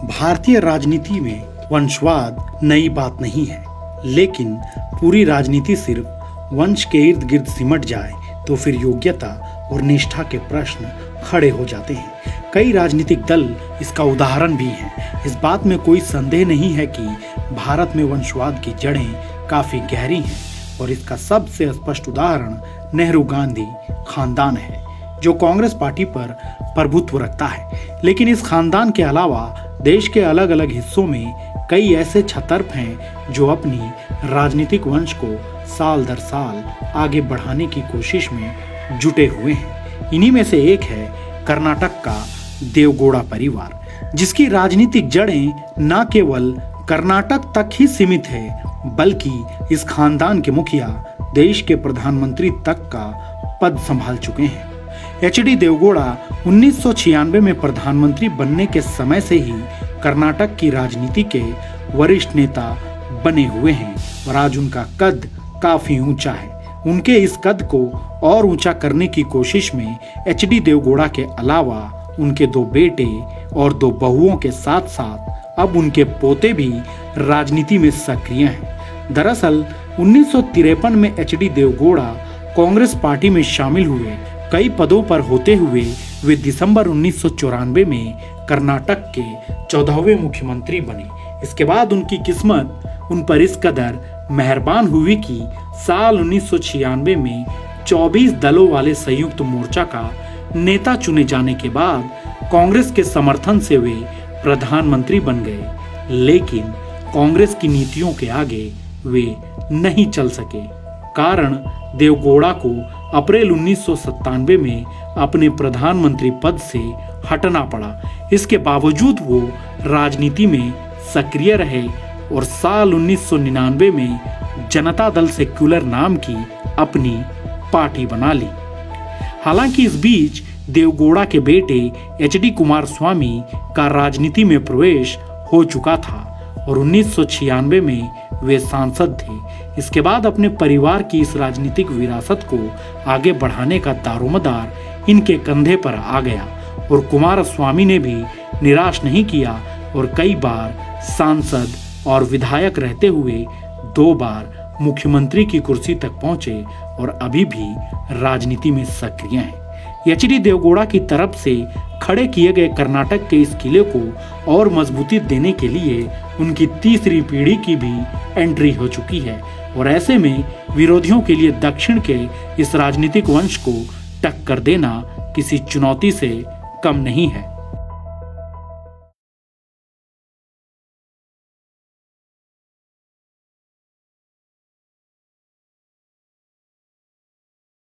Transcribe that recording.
भारतीय राजनीति में वंशवाद नई बात नहीं है, लेकिन पूरी राजनीति सिर्फ वंश के इर्द गिर्द सिमट जाए तो फिर योग्यता और निष्ठा के प्रश्न खड़े हो जाते हैं। कई राजनीतिक दल इसका उदाहरण भी हैं। इस बात में कोई संदेह नहीं है कि भारत में वंशवाद की जड़ें काफी गहरी हैं और इसका सबसे स्पष्ट उदाहरण नेहरू गांधी खानदान है, जो कांग्रेस पार्टी पर प्रभुत्व रखता है। लेकिन इस खानदान के अलावा देश के अलग अलग हिस्सों में कई ऐसे छतर्प हैं जो अपनी राजनीतिक वंश को साल दर साल आगे बढ़ाने की कोशिश में जुटे हुए हैं। इन्हीं में से एक है कर्नाटक का देवगौड़ा परिवार, जिसकी राजनीतिक जड़ें न केवल कर्नाटक तक ही सीमित है, बल्कि इस खानदान के मुखिया देश के प्रधानमंत्री तक का पद संभाल चुके हैं। एच.डी. देवगौड़ा 1996 में प्रधानमंत्री बनने के समय से ही कर्नाटक की राजनीति के वरिष्ठ नेता बने हुए हैं और आज उनका कद काफी ऊंचा है। उनके इस कद को और ऊंचा करने की कोशिश में एच.डी. देवगौड़ा के अलावा उनके 2 बेटे और 2 बहुओं के साथ साथ अब उनके पोते भी राजनीति में सक्रिय हैं। दरअसल 1953 में एच.डी. देवगौड़ा कांग्रेस पार्टी में शामिल हुए। कई पदों पर होते हुए वे दिसंबर 1994 में कर्नाटक के 14वें मुख्यमंत्री बने। इसके बाद उनकी किस्मत उन पर इस कदर मेहरबान हुई कि साल 1996 में 24 दलों वाले संयुक्त मोर्चा का नेता चुने जाने के बाद कांग्रेस के समर्थन से वे प्रधानमंत्री बन गए। लेकिन कांग्रेस की नीतियों के आगे वे नहीं चल सके। कारण देवगौड़ा को अप्रैल 1997 में अपने प्रधानमंत्री पद से हटना पड़ा। इसके बावजूद वो राजनीति में सक्रिय रहे और साल 1999 में जनता दल सेक्युलर नाम की अपनी पार्टी बना ली। हालांकि इस बीच देवगौड़ा के बेटे एच.डी. कुमारस्वामी का राजनीति में प्रवेश हो चुका था और 1996 में वे सांसद थे। इसके बाद अपने परिवार की इस राजनीतिक विरासत को आगे बढ़ाने का दारोमदार इनके कंधे पर आ गया और कुमारस्वामी ने भी निराश नहीं किया और कई बार सांसद और विधायक रहते हुए 2 बार मुख्यमंत्री की कुर्सी तक पहुंचे और अभी भी राजनीति में सक्रिय हैं। एच.डी. देवगौड़ा की तरफ से खड़े किए गए कर्नाटक के इस किले को और मजबूती देने के लिए उनकी तीसरी पीढ़ी की भी एंट्री हो चुकी है और ऐसे में विरोधियों के लिए दक्षिण के इस राजनीतिक वंश को टक्कर देना किसी चुनौती से कम नहीं है।